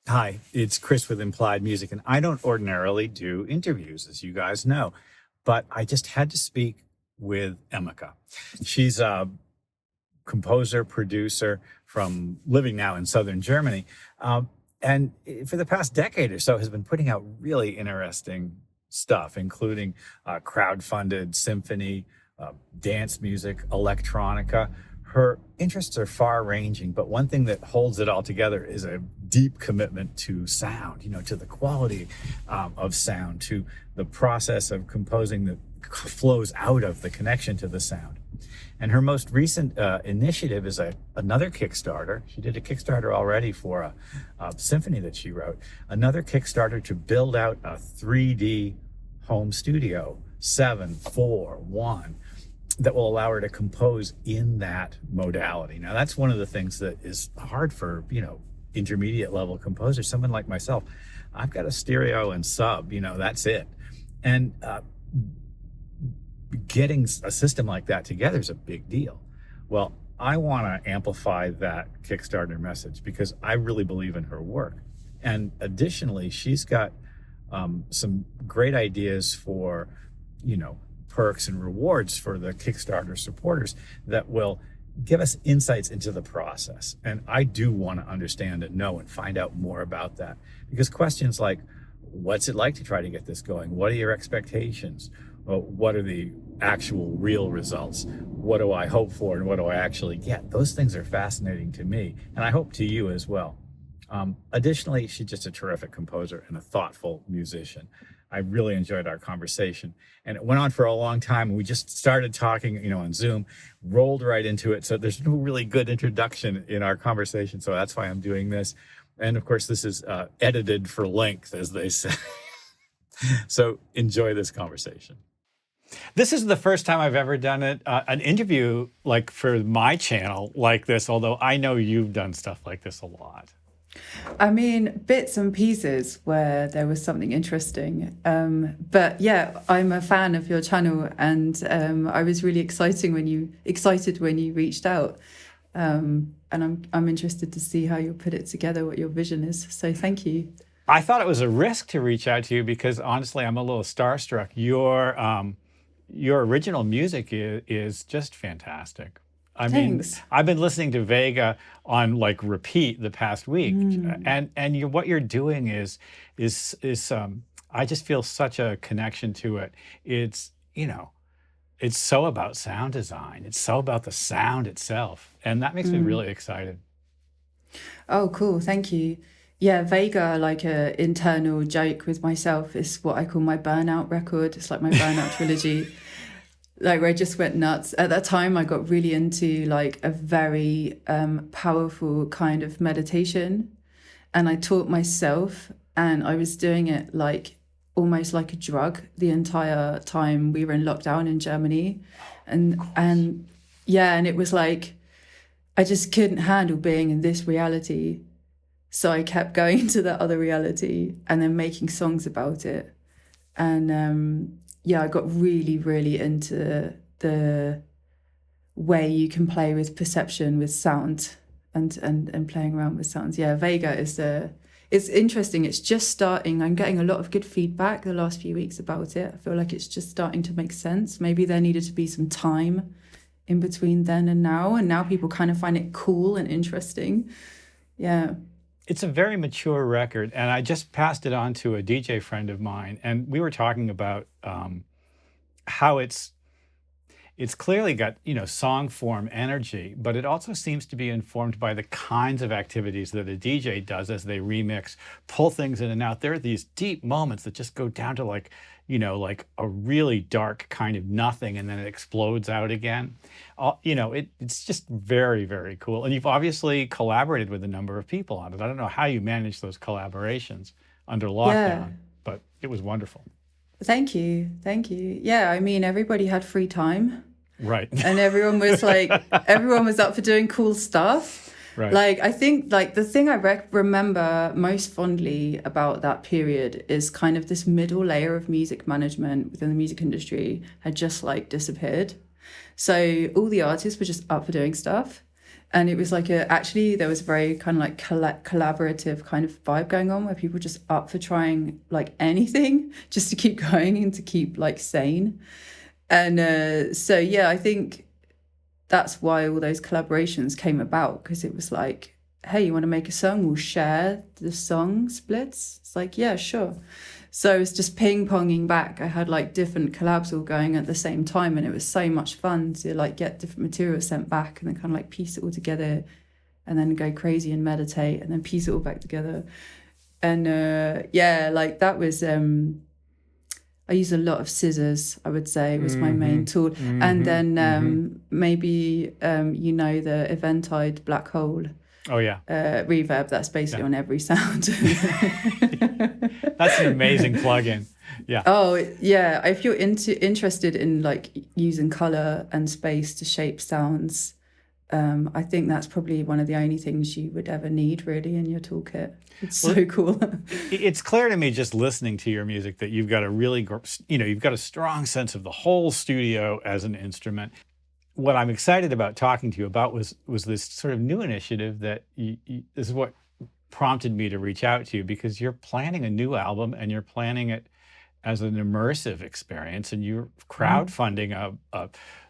Hi, it's Chris with Implied Music, and I don't ordinarily do interviews, as you guys know, but I just had to speak with Emika. She's a composer, producer from living now in southern Germany, and for the past decade or so has been putting out really interesting stuff, including crowd-funded symphony, dance music, electronica. Her interests are far-ranging, but one thing that holds it all together is a deep commitment to sound, to the quality of sound, to the process of composing that flows out of the connection to the sound. And her most recent initiative is another Kickstarter. She did a Kickstarter already for a symphony that she wrote. Another Kickstarter to build out a 3D home studio, 7-4-1, that will allow her to compose in that modality. Now, that's one of the things that is hard for, intermediate level composers. Someone like myself, I've got a stereo and sub, that's it. And getting a system like that together is a big deal. Well, I want to amplify that Kickstarter message because I really believe in her work. And additionally, she's got some great ideas for, perks and rewards for the Kickstarter supporters that will give us insights into the process. And I do want to understand and know and find out more about that, because questions like, what's it like to try to get this going? What are your expectations? Well, what are the actual real results? What do I hope for and what do I actually get? Those things are fascinating to me, and I hope to you as well. Additionally, she's just a terrific composer and a thoughtful musician. I really enjoyed our conversation, and it went on for a long time. We just started talking, on Zoom, rolled right into it. So there's no really good introduction in our conversation. So that's why I'm doing this. And of course, this is edited for length, as they say. So enjoy this conversation. This is the first time I've ever done an interview like for my channel like this, although I know you've done stuff like this a lot. I mean, bits and pieces where there was something interesting. But yeah, I'm a fan of your channel, and I was really excited when you reached out. And I'm interested to see how you put it together, what your vision is. So thank you. I thought it was a risk to reach out to you because honestly, I'm a little starstruck. Your original music is just fantastic. I Thanks. mean, I've been listening to Vega on like repeat the past week, and what you're doing is I just feel such a connection to it. It's it's so about sound design. It's so about the sound itself, and that makes me really excited. Oh, cool. Thank you. Yeah, Vega, like a internal joke with myself, is what I call my burnout record. It's like my burnout trilogy. Like where I just went nuts. At that time, I got really into like a very powerful kind of meditation. And I taught myself, and I was doing it like almost like a drug the entire time we were in lockdown in Germany. And yeah, and it was like, I just couldn't handle being in this reality. So I kept going to the other reality and then making songs about it. And yeah, I got really, really into the way you can play with perception, with sound, and playing around with sounds. Yeah, Vega it's interesting. It's just starting. I'm getting a lot of good feedback the last few weeks about it. I feel like it's just starting to make sense. Maybe there needed to be some time in between then and now people kind of find it cool and interesting. Yeah. It's a very mature record, and I just passed it on to a DJ friend of mine, and we were talking about how it's clearly got, song form energy, but it also seems to be informed by the kinds of activities that a DJ does as they remix, pull things in and out. There are these deep moments that just go down to like a really dark kind of nothing, and then it explodes out again. It's just very, very cool. And you've obviously collaborated with a number of people on it. I don't know how you managed those collaborations under lockdown, but it was wonderful. Thank you. Yeah, I mean, everybody had free time. Right. And everyone was up for doing cool stuff. Right. Like, I think like the thing I remember most fondly about that period is kind of this middle layer of music management within the music industry had just like disappeared. So all the artists were just up for doing stuff. And it was like actually there was a very kind of like collaborative kind of vibe going on, where people were just up for trying like anything just to keep going and to keep like sane. And so, yeah, I think that's why all those collaborations came about, because it was like, hey, you want to make a song? We'll share the song splits. It's like, yeah, sure. So it's just ping-ponging back. I had like different collabs all going at the same time, and it was so much fun to like get different materials sent back and then kind of like piece it all together and then go crazy and meditate and then piece it all back together. And yeah, like that was, I used a lot of scissors, I would say, was my main tool. And then maybe, you know, the Eventide Black Hole. Oh, yeah. Reverb, that's basically on every sound. That's an amazing plugin. Yeah. Oh, yeah. If you're interested in like using color and space to shape sounds, I think that's probably one of the only things you would ever need really in your toolkit. It's so cool. It's clear to me just listening to your music that you've got a really, you've got a strong sense of the whole studio as an instrument. What I'm excited about talking to you about was this sort of new initiative that this is what prompted me to reach out to you, because you're planning a new album and you're planning it as an immersive experience, and you're crowdfunding a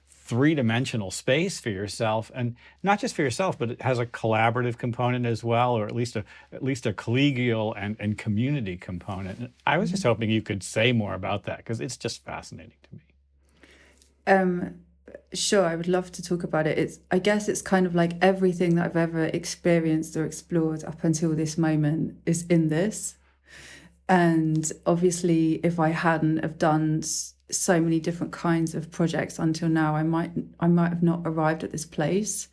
three-dimensional space for yourself, and not just for yourself, but it has a collaborative component as well, or at least a collegial and community component. And I was just hoping you could say more about that, because it's just fascinating to me. Sure, I would love to talk about it. I guess it's kind of like everything that I've ever experienced or explored up until this moment is in this. And obviously, if I hadn't have done so many different kinds of projects until now, I might have not arrived at this place.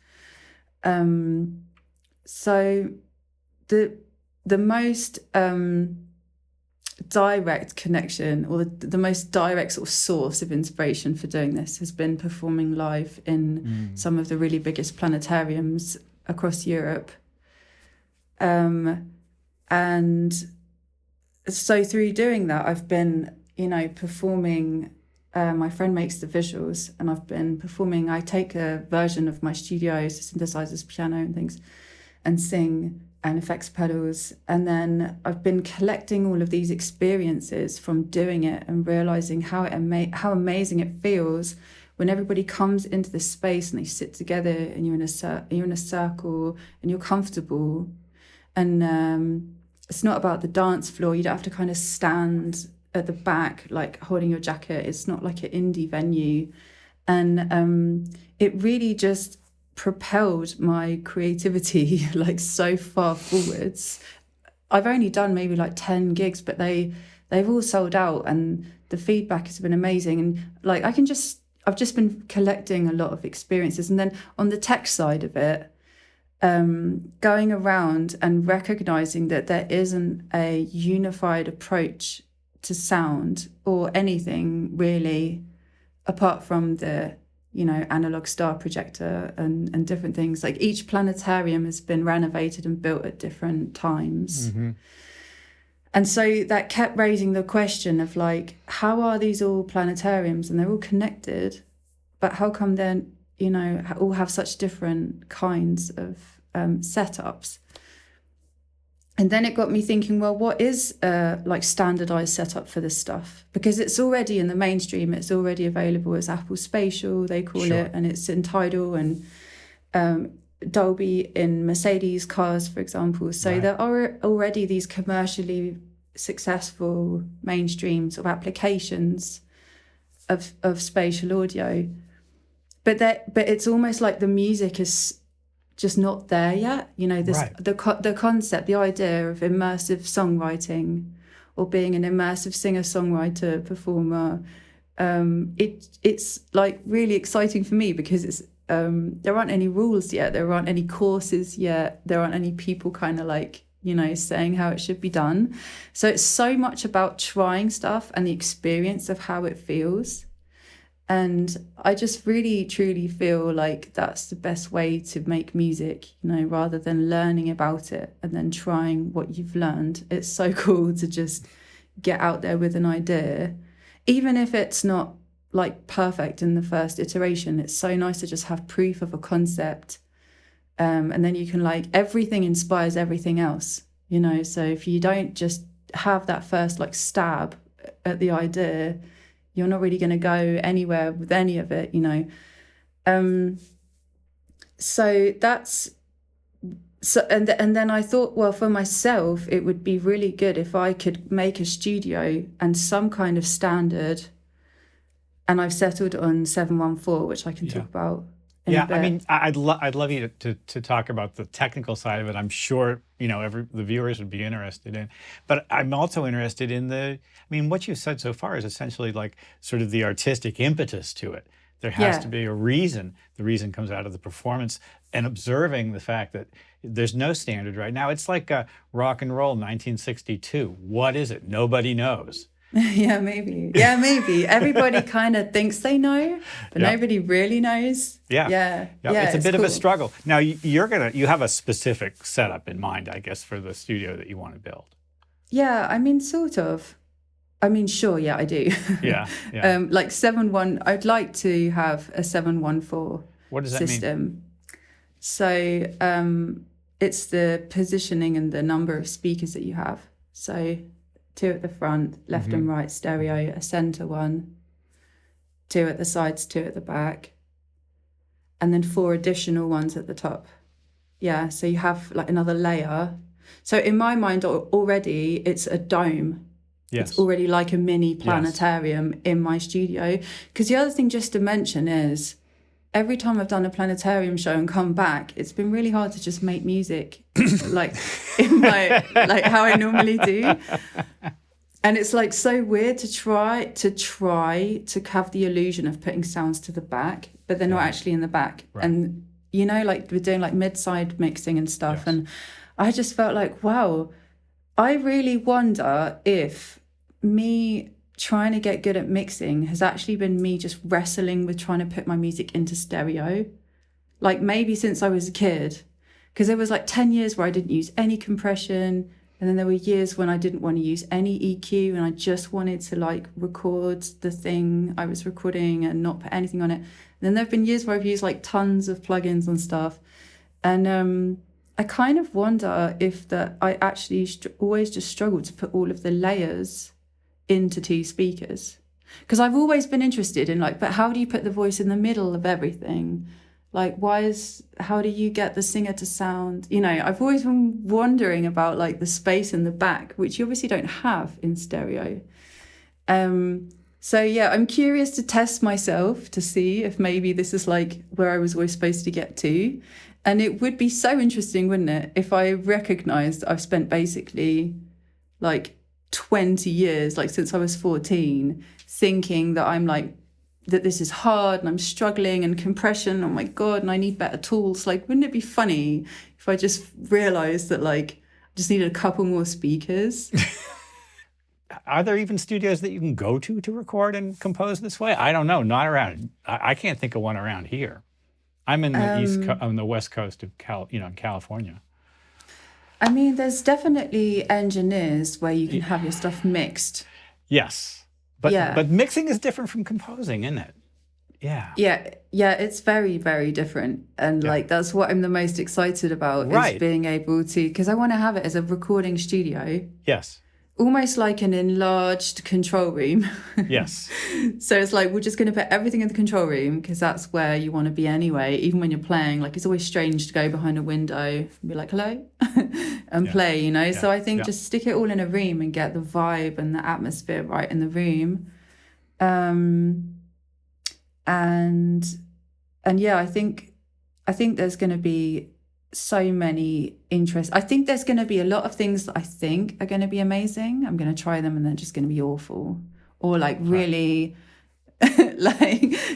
So the most direct connection, or the most direct sort of source of inspiration for doing this, has been performing live in some of the really biggest planetariums across Europe. And so through doing that, I've been, performing. My friend makes the visuals, and I've been performing. I take a version of my studios, synthesizers, piano and things, and sing and effects pedals. And then I've been collecting all of these experiences from doing it and realizing how amazing it feels when everybody comes into this space and they sit together and you're in a circle and you're comfortable. And it's not about the dance floor. You don't have to kind of stand at the back like holding your jacket. It's not like an indie venue. And it really just propelled my creativity like so far forwards. I've only done maybe like 10 gigs, but they've all sold out, and the feedback has been amazing. And like I've just been collecting a lot of experiences. And then on the tech side of it, going around and recognizing that there isn't a unified approach to sound or anything really, apart from the analog star projector and different things. Like each planetarium has been renovated and built at different times. And so that kept raising the question of like, how are these all planetariums, and they're all connected, but how come they're, all have such different kinds of setups? And then it got me thinking, well, what is like standardized setup for this stuff? Because it's already in the mainstream. It's already available as Apple Spatial, they call it, and it's in Tidal and Dolby in Mercedes cars, for example. So there are already these commercially successful mainstream sort of applications of spatial audio. But it's almost like the music is just not there yet. The concept, the idea of immersive songwriting or being an immersive singer-songwriter performer, it's like really exciting for me, because it's there aren't any rules yet, there aren't any courses yet, there aren't any people kind of like saying how it should be done. So it's so much about trying stuff and the experience of how it feels. And I just really, truly feel like that's the best way to make music, rather than learning about it and then trying what you've learned. It's so cool to just get out there with an idea, even if it's not like perfect in the first iteration. It's so nice to just have proof of a concept And then you can like, everything inspires everything else, you know? So if you don't just have that first like stab at the idea, you're not really going to go anywhere with any of it, you know? So that's, so, and then I thought, well, for myself, it would be really good if I could make a studio and some kind of standard. And I've settled on 714, which I can talk about. Yeah, I mean, I'd love you to talk about the technical side of it. I'm sure, you know, the viewers would be interested in. But I'm also interested in what you've said so far is essentially like sort of the artistic impetus to it. There has to be a reason. The reason comes out of the performance and observing the fact that there's no standard right now. It's like rock and roll 1962. What is it? Nobody knows. Yeah, maybe. Everybody kind of thinks they know, but nobody really knows. Yeah. It's a bit of a struggle. Now you have a specific setup in mind, I guess, for the studio that you want to build. Yeah, I mean, sort of. I mean, sure, yeah, I do. Yeah. Like 7-1, I'd like to have a 714 what does that system. mean? So it's the positioning and the number of speakers that you have. So 2 at the front, left and right stereo, a center one, 2 at the sides, 2 at the back, and then 4 additional ones at the top. Yeah, so you have like another layer. So in my mind already, it's a dome. Yes. It's already like a mini planetarium in my studio. Because the other thing just to mention is, every time I've done a planetarium show and come back, it's been really hard to just make music like in my like how I normally do. And it's like so weird to try to have the illusion of putting sounds to the back, but they're not actually in the back. Right. And you know, like we're doing like mid-side mixing and stuff. Yes. And I just felt like, wow, I really wonder if me trying to get good at mixing has actually been me just wrestling with trying to put my music into stereo. Like maybe since I was a kid, because there was like 10 years where I didn't use any compression. And then there were years when I didn't want to use any EQ and I just wanted to like record the thing I was recording and not put anything on it. And then there have been years where I've used like tons of plugins and stuff. And I kind of wonder if that I actually always just struggled to put all of the layers into 2 speakers, because I've always been interested in like, but how do you put the voice in the middle of everything? Like, how do you get the singer to sound, you know? I've always been wondering about like the space in the back, which you obviously don't have in stereo. So yeah, I'm curious to test myself to see if maybe this is like where I was always supposed to get to. And it would be so interesting, wouldn't it, if I recognized I've spent basically like 20 years, like since I was 14, thinking that I'm like, that this is hard and I'm struggling and compression, oh my God, and I need better tools. Like, wouldn't it be funny if I just realized that like, I just needed a couple more speakers? Are there even studios that you can go to record and compose this way? I don't know, not around, I can't think of one around here. I'm in the on the west coast of in California. I mean, there's definitely engineers where you can have your stuff mixed. Yes. But mixing is different from composing, isn't it? Yeah. Yeah, it's very, very different. And like, that's what I'm the most excited about, is being able to, because I want to have it as a recording studio. Yes. Almost like an enlarged control room. Yes. So it's like, we're just going to put everything in the control room because that's where you want to be anyway. Even when you're playing, like it's always strange to go behind a window and be like, hello, and play, you know? Yeah. So I think just stick it all in a room and get the vibe and the atmosphere right in the room. And yeah, I think there's going to be so many interests. I think there's going to be a lot of things that I think are going to be amazing. I'm going to try them and they're just going to be awful, or like really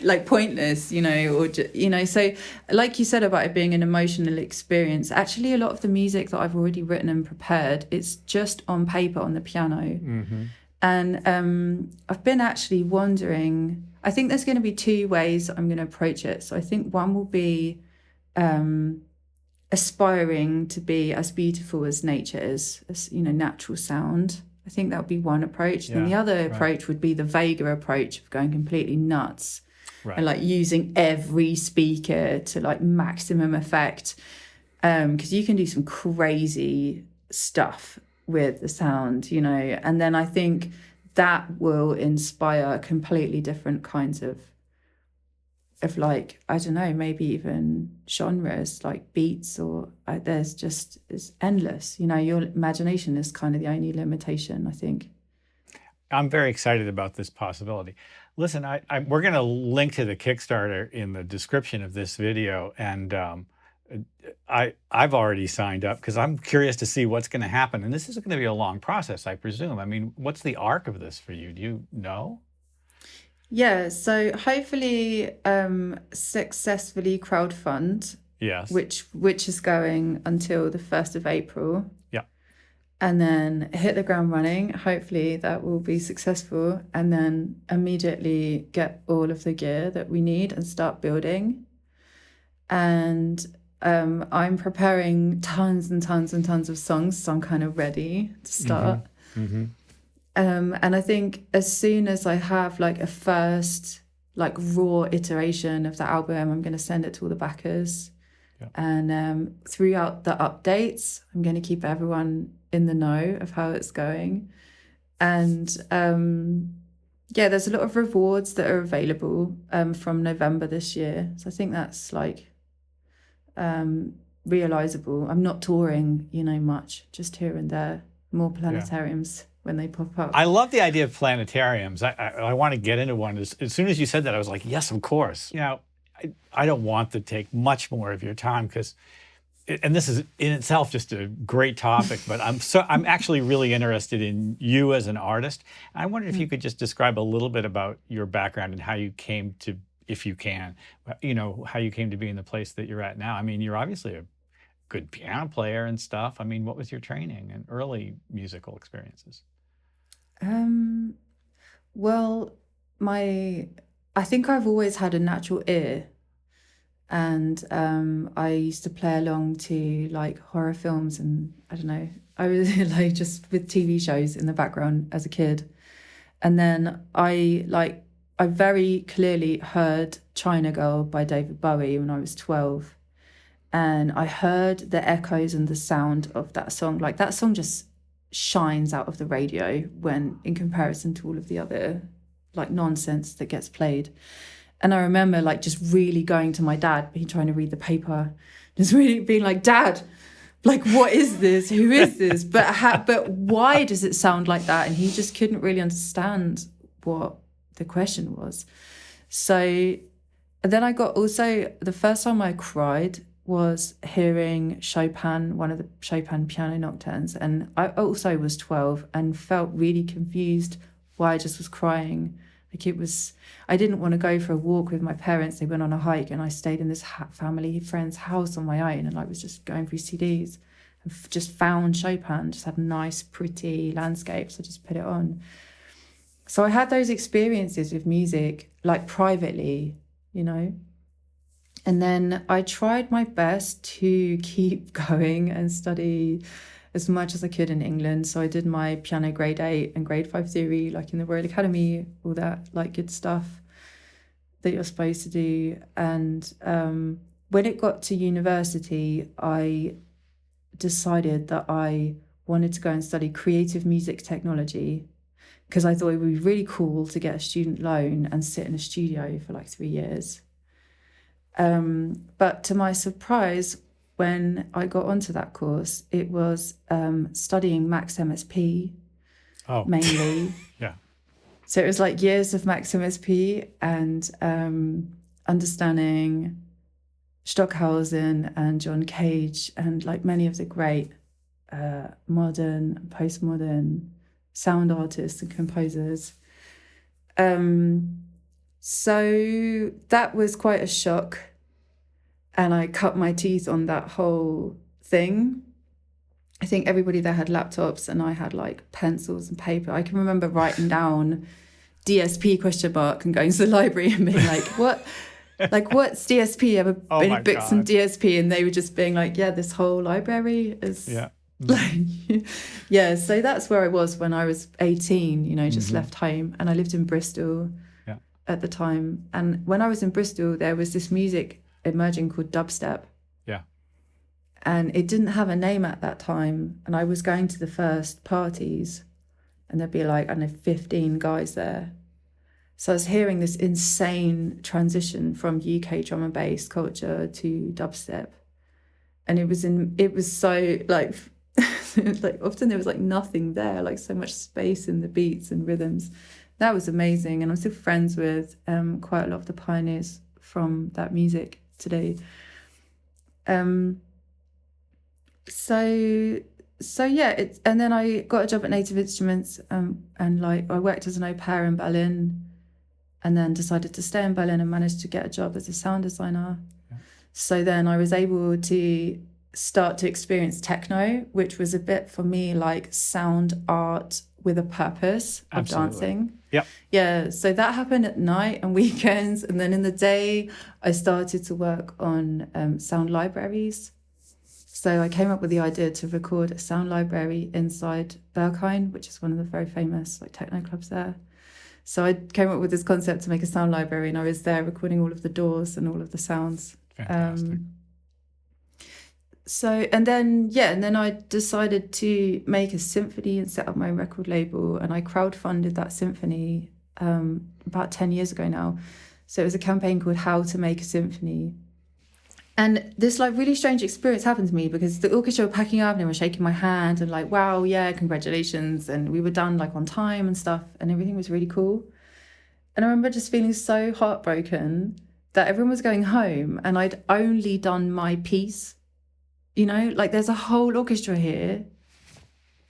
like pointless, you know, or you know. So like you said about it being an emotional experience, actually a lot of the music that I've already written and prepared, it's just on paper on the piano. Mm-hmm. And I've been actually wondering, I think there's going to be 2 ways I'm going to approach it. So I think one will be aspiring to be as beautiful as nature is, as you know, natural sound. I think that would be one approach. Then the other approach would be the Vega approach of going completely nuts and like using every speaker to like maximum effect. because you can do some crazy stuff with the sound, you know, and then I think that will inspire completely different kinds of like, I don't know, maybe even genres like beats, or it's endless, you know. Your imagination is kind of the only limitation, I think. I'm very excited about this possibility. Listen, we're going to link to the Kickstarter in the description of this video, and I've already signed up because I'm curious to see what's going to happen. And this is going to be a long process, I presume. I mean, what's the arc of this for you? Do you know? Yeah, so hopefully successfully crowdfund, Yes. which is going until the 1st of April. Yeah. And then hit the ground running. Hopefully that will be successful, and then immediately get all of the gear that we need and start building. And I'm preparing tons and tons and tons of songs, so I'm kind of ready to start. Mm-hmm. And I think as soon as I have like a first like raw iteration of the album, I'm going to send it to all the backers. Yeah. And throughout the updates, I'm going to keep everyone in the know of how it's going. And yeah, there's a lot of rewards that are available from November this year. So I think that's like realizable. I'm not touring, you know, much, just here and there, more planetariums when they pop up. I love the idea of planetariums. I want to get into one. As soon as you said that, I was like, yes, of course. You know, I don't want to take much more of your time because, and this is in itself just a great topic, but I'm actually really interested in you as an artist. I wondered if you could just describe a little bit about your background and how you came to, if you can, you know, how you came to be in the place that you're at now. I mean, you're obviously a good piano player and stuff. I mean, what was your training and early musical experiences? Well, I think I've always had a natural ear, and I used to play along to like horror films, and I don't know, I was like just with TV shows in the background as a kid. And then I very clearly heard China Girl by David Bowie when I was 12, and I heard the echoes and the sound of that song. Like that song just shines out of the radio when in comparison to all of the other like nonsense that gets played. And I remember like just really going to my dad, trying to read the paper, just really being like, Dad, like what is this? Who is this? But why does it sound like that? And he just couldn't really understand what the question was. So and then I got also, the first time I cried was hearing Chopin, one of the Chopin piano nocturnes. And I also was 12 and felt really confused why I just was crying. Like it was, I didn't want to go for a walk with my parents. They went on a hike and I stayed in this family friend's house on my own. And I was just going through CDs and just found Chopin, just had nice, pretty landscapes. I just put it on. So I had those experiences with music, like privately, you know. And then I tried my best to keep going and study as much as I could in England. So I did my piano grade 8 and grade 5 theory, like in the Royal Academy, all that like good stuff that you're supposed to do. And when it got to university, I decided that I wanted to go and study creative music technology, because I thought it would be really cool to get a student loan and sit in a studio for like 3 years. But to my surprise, when I got onto that course, it was studying Max MSP mainly. Yeah. So it was like years of Max MSP and understanding Stockhausen and John Cage and like many of the great modern, postmodern sound artists and composers. So that was quite a shock. And I cut my teeth on that whole thing. I think everybody there had laptops and I had like pencils and paper. I can remember writing down DSP ? And going to the library and being like, what? Like, what's DSP? Ever been in books on DSP? And they were just being like, yeah, this whole library is like, yeah. So that's where I was when I was 18, you know, just left home. And I lived in Bristol at the time. And when I was in Bristol, there was this music emerging called dubstep. Yeah. And it didn't have a name at that time. And I was going to the first parties, and there'd be like, I don't know, 15 guys there. So I was hearing this insane transition from UK drum and bass culture to dubstep. And it was so like, like often there was like nothing there, like so much space in the beats and rhythms. That was amazing. And I'm still friends with quite a lot of the pioneers from that music today. So yeah, and then I got a job at Native Instruments, and like I worked as an au pair in Berlin, and then decided to stay in Berlin and managed to get a job as a sound designer. Yeah. So then I was able to start to experience techno, which was a bit for me like sound art with a purpose of Absolutely. Dancing. Yep. Yeah, so that happened at night and weekends, and then in the day I started to work on sound libraries. So I came up with the idea to record a sound library inside Berghain, which is one of the very famous like techno clubs there. So I came up with this concept to make a sound library, and I was there recording all of the doors and all of the sounds. Fantastic. And then I decided to make a symphony and set up my own record label, and I crowdfunded that symphony about 10 years ago now. So it was a campaign called How to Make a Symphony. And this like really strange experience happened to me because the orchestra were packing up and they were shaking my hand and like, wow, yeah, congratulations. And we were done like on time and stuff, and everything was really cool. And I remember just feeling so heartbroken that everyone was going home and I'd only done my piece. You know, like there's a whole orchestra here,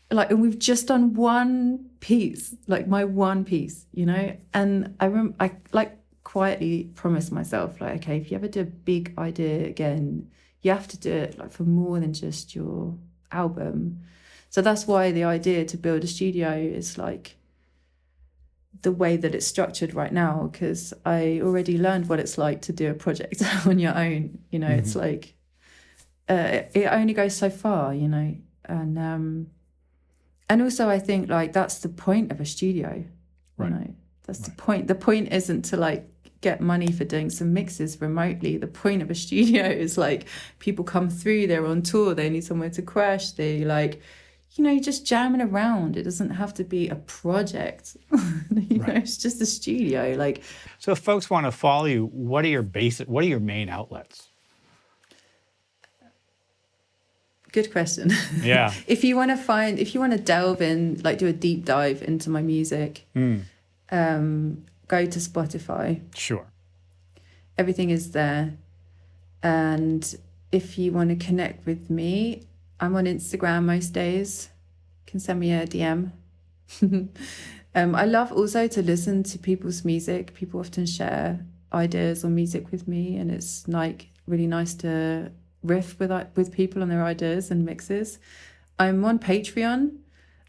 like, and we've just done one piece, like my one piece, you know. And I like quietly promised myself, like, okay, if you ever do a big idea again, you have to do it like for more than just your album. So that's why the idea to build a studio is like the way that it's structured right now, because I already learned what it's like to do a project on your own. You know, it's like it only goes so far, you know. And also I think like that's the point of a studio, you know. That's the point. The point isn't to like get money for doing some mixes remotely. The point of a studio is like people come through, they're on tour, they need somewhere to crash, they like, you know, just jamming around. It doesn't have to be a project. You know, it's just a studio. Like, so if folks want to follow you, what are your main outlets? Good question. Yeah. If you want to delve in, like do a deep dive into my music, go to Spotify. Sure. Everything is there. And if you want to connect with me, I'm on Instagram most days. You can send me a DM. I love also to listen to people's music. People often share ideas or music with me, and it's like really nice to riff with people on their ideas and mixes. I'm on Patreon.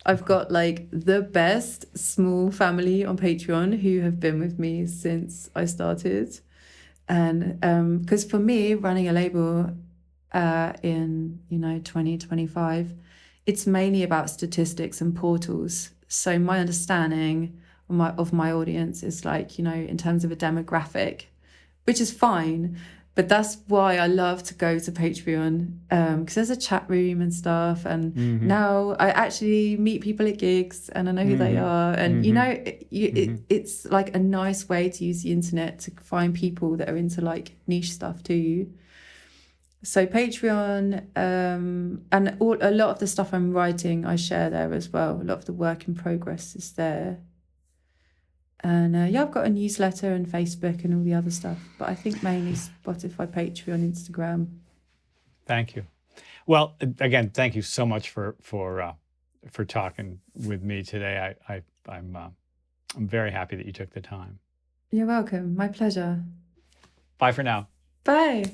I've got like the best small family on Patreon who have been with me since I started. And because for me, running a label in 2025, it's mainly about statistics and portals. So my understanding of my audience is like, you know, in terms of a demographic, which is fine. But that's why I love to go to Patreon, because there's a chat room and stuff. And now I actually meet people at gigs and I know who they are. And, you know, it's like a nice way to use the internet to find people that are into like niche stuff too. So Patreon, and a lot of the stuff I'm writing, I share there as well. A lot of the work in progress is there. And I've got a newsletter and Facebook and all the other stuff, but I think mainly Spotify, Patreon, Instagram. Thank you. Well, again, thank you so much for talking with me today. I'm very happy that you took the time. You're welcome. My pleasure. Bye for now. Bye.